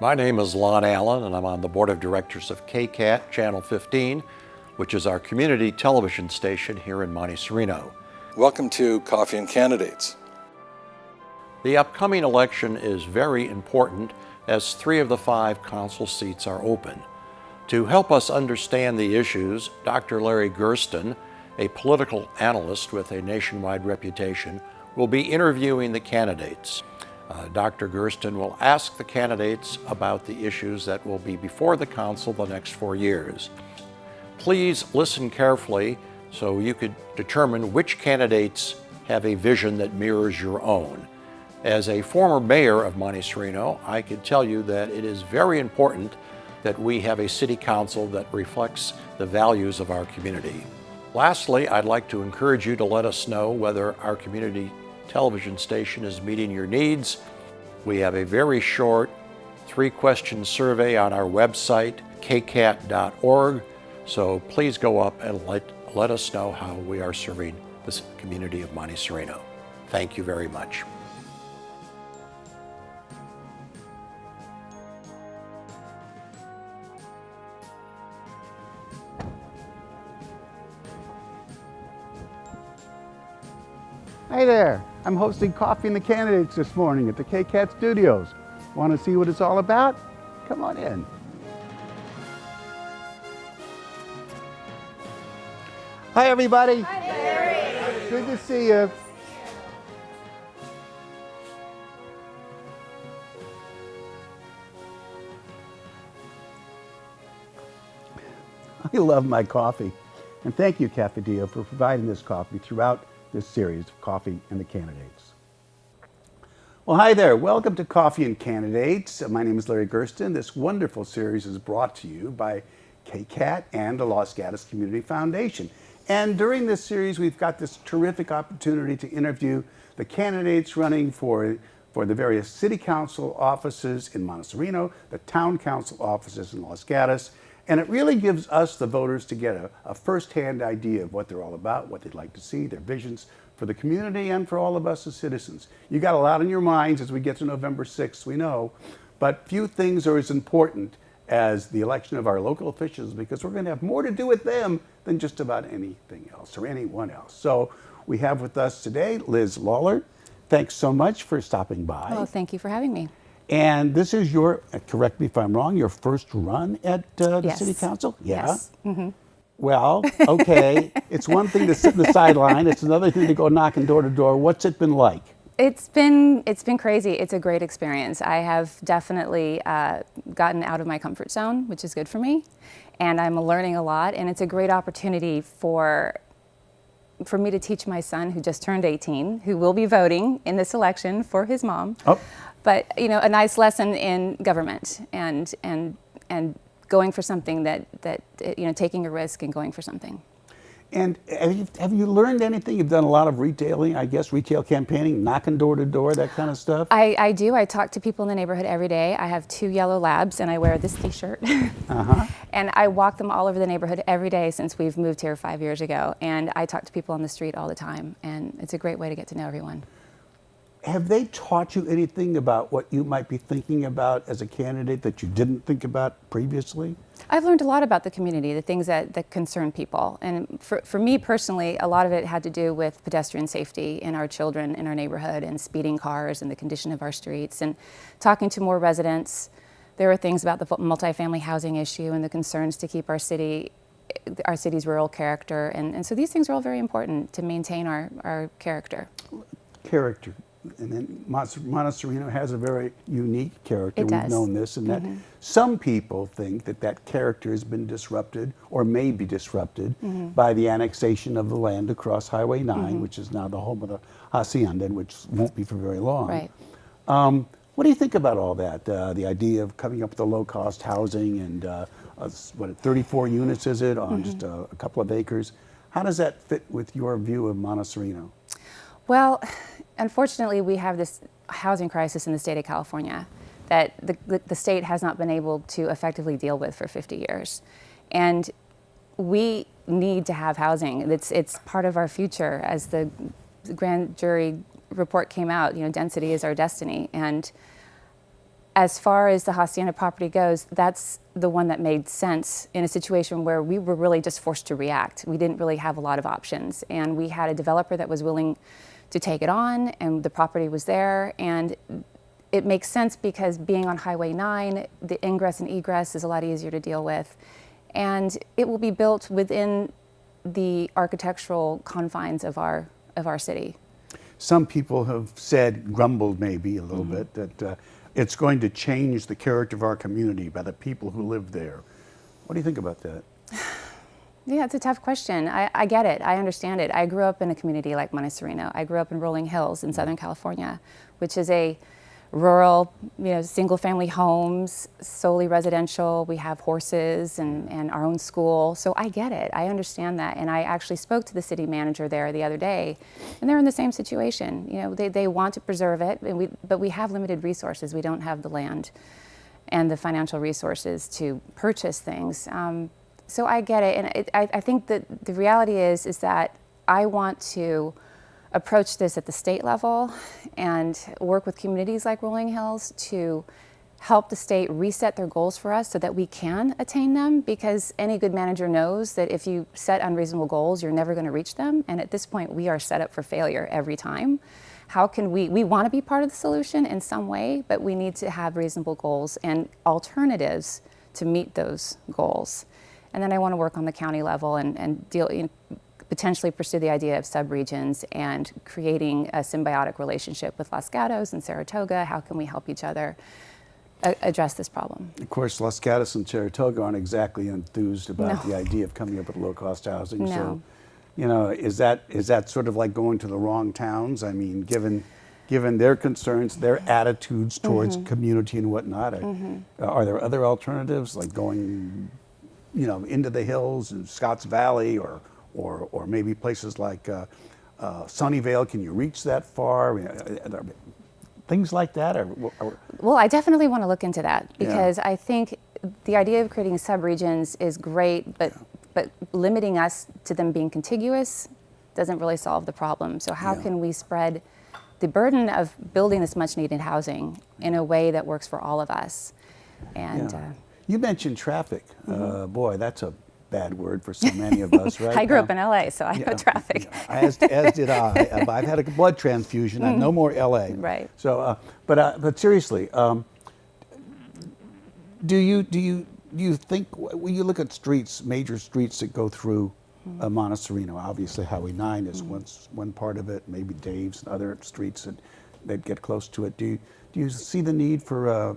My name is Lon Allen, and I'm on the board of directors of KCAT Channel 15, which is our community television station here in Monte Sereno. Welcome to Coffee&Candidates. The upcoming election is very important as 3 of the 5 council seats are open. To help us understand the issues, Dr. Larry Gerston, a political analyst with a nationwide reputation, will be interviewing the candidates. Dr. Gerston will ask the candidates about the issues that will be before the council the next 4 years. Please listen carefully so you could determine which candidates have a vision that mirrors your own. As a former mayor of Monte Sereno, I can tell you that it is very important that we have a city council that reflects the values of our community. Lastly, I'd like to encourage you to let us know whether our community television station is meeting your needs. We have a very short 3-question survey on our website, kcat.org, so please go up and let us know how we are serving this community of Monte Sereno. Thank you very much. Hey there, I'm hosting Coffee and the Candidates this morning at the KCAT studios. Want to see what it's all about? Come on in. Hi everybody. Hi Larry. Good to see you. I love my coffee. And thank you, Cafeteria, for providing this coffee throughout this series of Coffee and the Candidates. Well, hi there. Welcome to Coffee and Candidates. My name is Larry Gerston. This wonderful series is brought to you by KCAT and the Los Gatos Community Foundation. And during this series, we've got this terrific opportunity to interview the candidates running for the various city council offices in Monte Sereno, the town council offices in Los Gatos. And it really gives us, the voters, to get a first-hand idea of what they're all about, what they'd like to see, their visions for the community and for all of us as citizens. You got a lot on your minds as we get to November 6th, we know, but few things are as important as the election of our local officials, because we're going to have more to do with them than just about anything else or anyone else. So we have with us today Liz Lawler. Thanks so much for stopping by. Well, thank you for having me. And this is your, correct me if I'm wrong, your first run at the Yes. city council? Yeah. Yes. Mm-hmm. Well, okay. It's one thing to sit in the sideline. It's another thing to go knocking door to door. What's it been like? It's been crazy. It's a great experience. I have definitely gotten out of my comfort zone, which is good for me, and I'm learning a lot. And it's a great opportunity for me to teach my son, who just turned 18, who will be voting in this election for his mom. Oh. But a nice lesson in government and going for something that taking a risk and going for something. And have you learned anything? You've done a lot of retailing, I guess, retail campaigning, knocking door to door, that kind of stuff? I do. I talk to people in the neighborhood every day. I have 2 yellow labs, and I wear this T-shirt. Uh-huh. And I walk them all over the neighborhood every day since we've moved here 5 years ago. And I talk to people on the street all the time, and it's a great way to get to know everyone. Have they taught you anything about what you might be thinking about as a candidate that you didn't think about previously? I've learned a lot about the community, the things that concern people. And for me personally, a lot of it had to do with pedestrian safety and our children in our neighborhood and speeding cars and the condition of our streets. And talking to more residents, there were things about the multifamily housing issue and the concerns to keep our city's rural character. And so these things are all very important to maintain our character. Character. And then Monte Sereno has a very unique character. It does. We've known this, and that some people think that character has been disrupted or may be disrupted by the annexation of the land across Highway 9, which is now the home of the Hacienda, and which won't be for very long. Right. What do you think about all that? The idea of coming up with the low-cost housing and 34 units, is it, on just a couple of acres? How does that fit with your view of Monte Sereno? Well, unfortunately, we have this housing crisis in the state of California that the state has not been able to effectively deal with for 50 years. And we need to have housing. It's part of our future. As the grand jury report came out, density is our destiny. And as far as the Hacienda property goes, that's the one that made sense in a situation where we were really just forced to react. We didn't really have a lot of options. And we had a developer that was willing to take it on, and the property was there. And it makes sense because being on Highway 9, the ingress and egress is a lot easier to deal with. And it will be built within the architectural confines of our city. Some people have said, grumbled maybe a little bit, that it's going to change the character of our community by the people who live there. What do you think about that? Yeah, it's a tough question. I get it. I understand it. I grew up in a community like Monte Sereno. I grew up in Rolling Hills in Southern California, which is a rural, single-family homes, solely residential. We have horses and our own school. So I get it. I understand that. And I actually spoke to the city manager there the other day, and they're in the same situation. They want to preserve it, but we have limited resources. We don't have the land and the financial resources to purchase things. So I get it. And I think that the reality is that I want to approach this at the state level and work with communities like Rolling Hills to help the state reset their goals for us so that we can attain them, because any good manager knows that if you set unreasonable goals, you're never going to reach them. And at this point, we are set up for failure every time. How can we want to be part of the solution in some way, but we need to have reasonable goals and alternatives to meet those goals. And then I want to work on the county level and deal, potentially pursue the idea of subregions and creating a symbiotic relationship with Los Gatos and Saratoga. How can we help each other address this problem? Of course, Los Gatos and Saratoga aren't exactly enthused about No. the idea of coming up with low-cost housing. No. So, is that sort of like going to the wrong towns? I mean, given their concerns, their attitudes towards community and whatnot, are there other alternatives like going, into the hills and Scotts Valley or maybe places like Sunnyvale? Can you reach that far? Things like that? Well, I definitely want to look into that, because I think the idea of creating subregions is great, but limiting us to them being contiguous doesn't really solve the problem. So how can we spread the burden of building this much needed housing in a way that works for all of us? And you mentioned traffic. Boy, that's a bad word for so many of us, right? I grew up in LA, so I know traffic. As did I. I've had a blood transfusion. I'm no more LA. Right. So, but seriously, do you think when you look at streets, major streets that go through Monte Sereno, obviously Highway 9 is one part of it, maybe Dave's and other streets that get close to it. Do you see the need for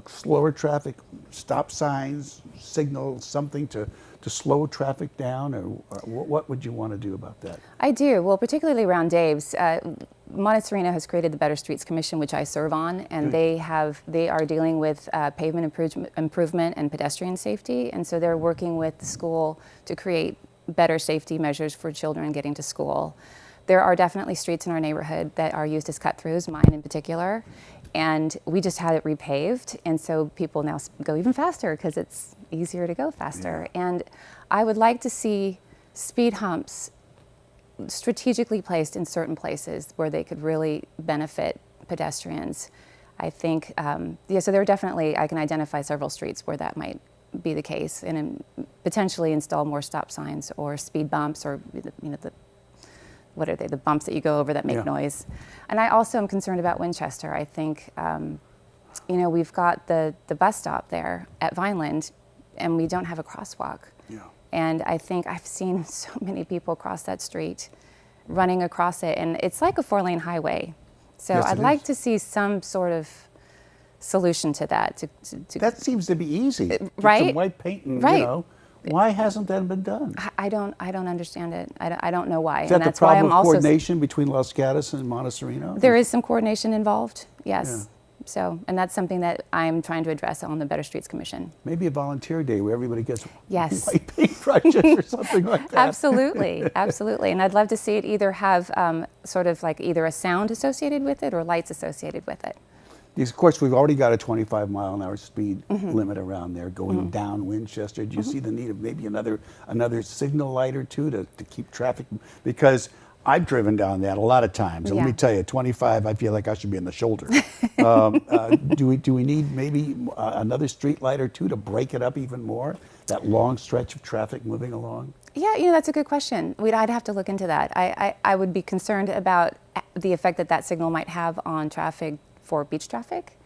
slower traffic, stop signs, signals, something to slow traffic down, or what would you want to do about that? I do. Well, particularly around Dave's. Monte Sereno has created the Better Streets Commission, which I serve on, and they are dealing with pavement improvement and pedestrian safety, and so they're working with the school to create better safety measures for children getting to school. There are definitely streets in our neighborhood that are used as cut-throughs, mine in particular, and we just had it repaved, and so people now go even faster because it's easier to go faster. And I would like to see speed humps strategically placed in certain places where they could really benefit pedestrians. I think, so there are definitely, I can identify several streets where that might be the case, and potentially install more stop signs or speed bumps, or what are they, the bumps that you go over that make noise. And I also am concerned about Winchester. I think, we've got the bus stop there at Vineland, and we don't have a crosswalk. Yeah. And I think I've seen so many people cross that street, running across it, and it's like a 4-lane highway. So Yes, I'd like to see some sort of solution to that. That seems to be easy. Get right? some white paint and, Right. Why hasn't that been done? I don't understand it. I don't know why. Is that and the that's why problem I'm of also coordination between Los Gatos and Monte Sereno? There is some coordination involved, yes. So, and that's something that I'm trying to address on the Better Streets Commission. Maybe a volunteer day where everybody gets Yes. white paintbrushes or something like that. Absolutely, absolutely. And I'd love to see it either have sort of like either a sound associated with it or lights associated with it. Of course, we've already got a 25-mile-an-hour speed limit around there going down Winchester. Do you see the need of maybe another signal light or two to keep traffic? Because I've driven down that a lot of times, and let me Yeah. tell you, 25, I feel like I should be in the shoulder. Do we need maybe another street light or two to break it up even more? That long stretch of traffic moving along? Yeah, that's a good question. I'd have to look into that. I would be concerned about the effect that signal might have on traffic for beach traffic.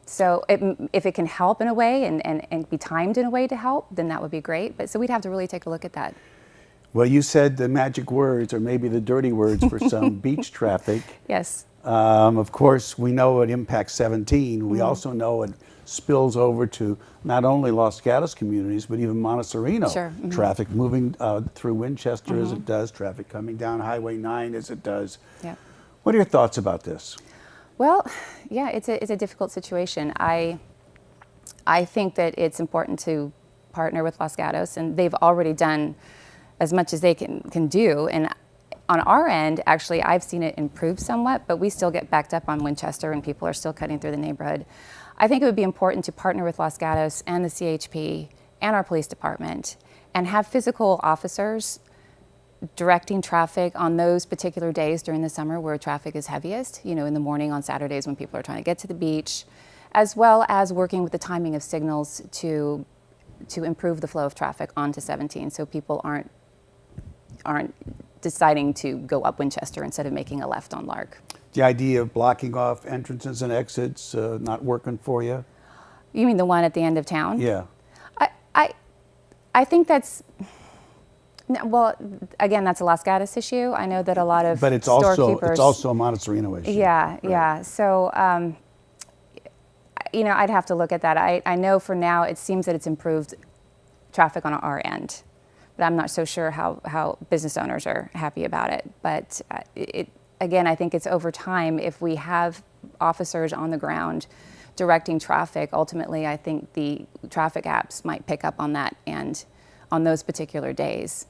So if it can help in a way and be timed in a way to help, then that would be great. But so we'd have to really take a look at that. Well, you said the magic words, or maybe the dirty words for some beach traffic. Yes. Of course, we know it impacts 17. We also know it spills over to not only Los Gatos communities, but even Monte Sereno Sure. traffic moving through Winchester as it does, traffic coming down Highway 9 as it does. Yeah. What are your thoughts about this? Well, yeah, it's a difficult situation. I think that it's important to partner with Los Gatos, and they've already done as much as they can do. And on our end, actually, I've seen it improve somewhat, but we still get backed up on Winchester, and people are still cutting through the neighborhood. I think it would be important to partner with Los Gatos and the CHP and our police department and have physical officers directing traffic on those particular days during the summer where traffic is heaviest, in the morning on Saturdays when people are trying to get to the beach, as well as working with the timing of signals to improve the flow of traffic onto 17 so people aren't deciding to go up Winchester instead of making a left on Lark. The idea of blocking off entrances and exits not working for you? You mean the one at the end of town? Yeah. I think that's, well, again, that's a Los Gatos issue. I know that a lot of But it's storekeepers. also a Monte Sereno issue. Yeah, Right. yeah. So, I'd have to look at that. I know for now it seems that it's improved traffic on our end, but I'm not so sure how business owners are happy about it. But again, I think it's over time. If we have officers on the ground directing traffic, ultimately, I think the traffic apps might pick up on that and on those particular days.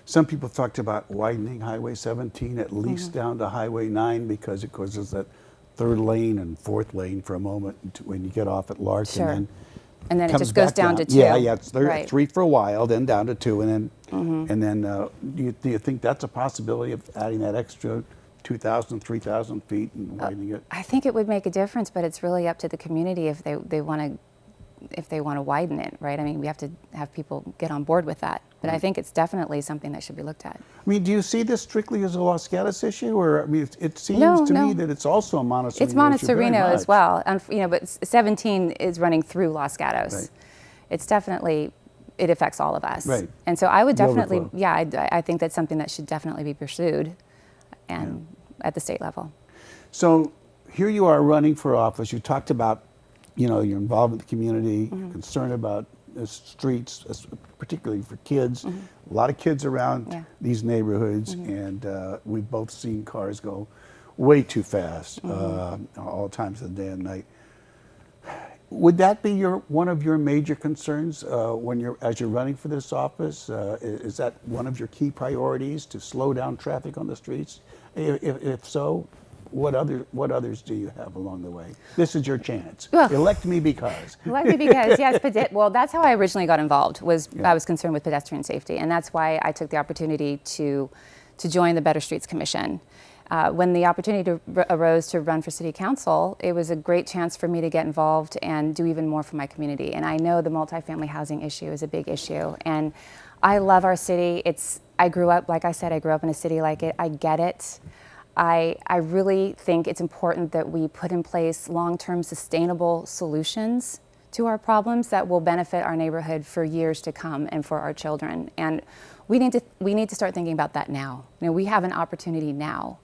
Some people talked about widening Highway 17 at least down to Highway 9 because it causes that third lane and fourth lane for a moment when you get off at Lark. Sure. And And then it comes just goes back down to 2. Yeah, it's Right. 3 for a while, then down to 2, and then do you think that's a possibility of adding that extra 2,000, 3,000 feet and widening it? I think it would make a difference, but it's really up to the community if they want to widen it, right? I mean, we have to have people get on board with that. But I think it's definitely something that should be looked at. I mean, do you see this strictly as a Los Gatos issue, or I mean, it seems No, to me no. that it's also a Monte Sereno It's Monte issue very Sereno as much. well, and but 17 is running through Los Gatos. Right. It's definitely, it affects all of us. Right. And so I would The definitely, overflow. yeah, I think that's something that should definitely be pursued, and at the state level. So here you are running for office. You talked about, your involvement in the community, concern about the streets, particularly for kids. A lot of kids around Yeah. these neighborhoods, and we've both seen cars go way too fast all times of the day and night. Would that be one of your major concerns as you're running for this office? Is that one of your key priorities, to slow down traffic on the streets? If so, what others do you have along the way? This is your chance. Well, Elect me because. Let me because yes, well, that's how I originally got involved. I was concerned with pedestrian safety, and that's why I took the opportunity to join the Better Streets Commission. When the opportunity arose to run for city council, it was a great chance for me to get involved and do even more for my community. And I know the multifamily housing issue is a big issue, and I love our city. I grew up, like I said, I grew up in a city like it. I get it. I really think it's important that we put in place long-term sustainable solutions to our problems that will benefit our neighborhood for years to come and for our children. And we need to start thinking about that now. We have an opportunity now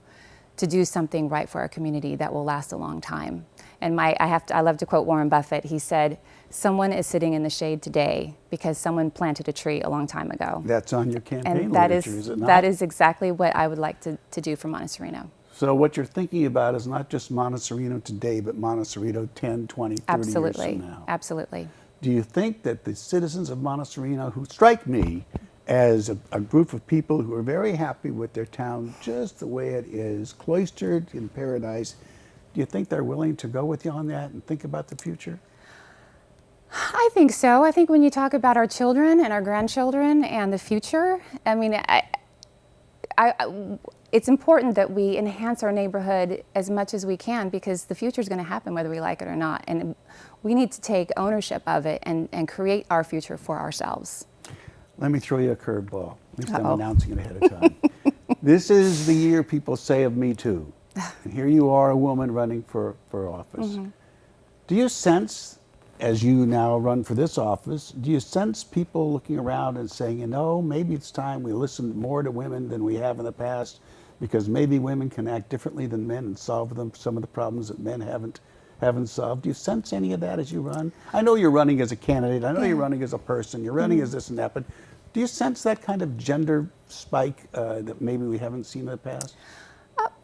to do something right for our community that will last a long time. And I love to quote Warren Buffett. He said, "Someone is sitting in the shade today because someone planted a tree a long time ago." That's on your campaign And that literature, is it not? that is exactly what I would like to do for Monte Sereno. So what you're thinking about is not just Monte Sereno today, but Monte Sereno 10, 20, 30 Absolutely, years from now. absolutely. Do you think that the citizens of Monte Sereno, who strike me as a group of people who are very happy with their town just the way it is, cloistered in paradise, do you think they're willing to go with you on that and think about the future? I think so. I think when you talk about our children and our grandchildren and the future, I mean, it's important that we enhance our neighborhood as much as we can, because the future is going to happen whether we like it or not. And we need to take ownership of it and create our future for ourselves. Let me throw you a curveball. At least I'm announcing it ahead of time. This is the year people say of Me Too. And here you are, a woman running for office. Do you sense, as you now run for this office, do you sense people looking around and saying, you know, maybe it's time we listen more to women than we have in the past, because maybe women can act differently than men and solve some of the problems that men haven't solved? Do you sense any of that as you run? I know you're running as a candidate. I know you're running as a person. You're running as this and that. But do you sense that kind of gender spike that maybe we haven't seen in the past?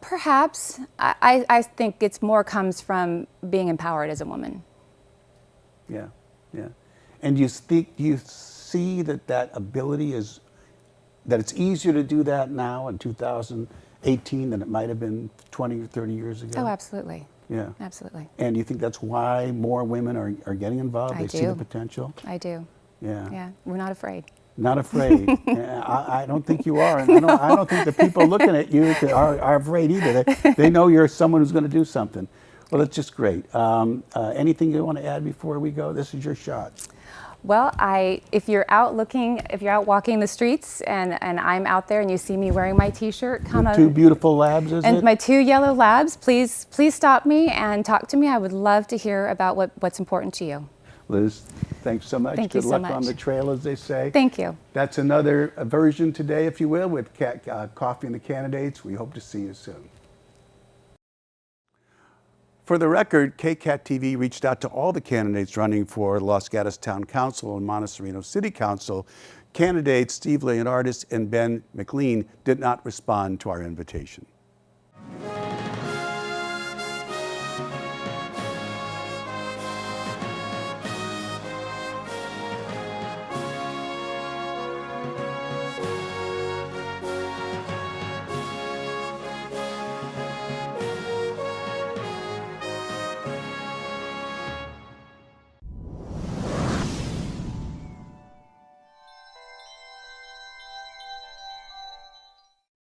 Perhaps. I think it's more comes from being empowered as a woman. Yeah, yeah. And do you see that ability is, that it's easier to do that now in 2018 than it might have been 20 or 30 years ago? Oh, absolutely. Yeah. Absolutely. And you think that's why more women are getting involved? They see the potential? I do. Yeah. Yeah. We're not afraid. Not afraid. Yeah, I don't think you are. And I don't think the people looking at you are afraid either. They know you're someone who's going to do something. Well, that's just great. Anything you want to add before we go? This is your shot. Well, if you're out walking the streets and I'm out there and you see me wearing my T-shirt, come Two beautiful labs, and my 2 yellow labs, please stop me and talk to me. I would love to hear about what's important to you. Liz, thanks so much. Thank you Good so luck on much. the trail, as they say. Thank you. That's another version today, if you will, with Coffee and the Candidates. We hope to see you soon. For the record, KCAT TV reached out to all the candidates running for Los Gatos Town Council and Monte Sereno City Council. Candidates Steve Leonardis and Ben McLean did not respond to our invitation.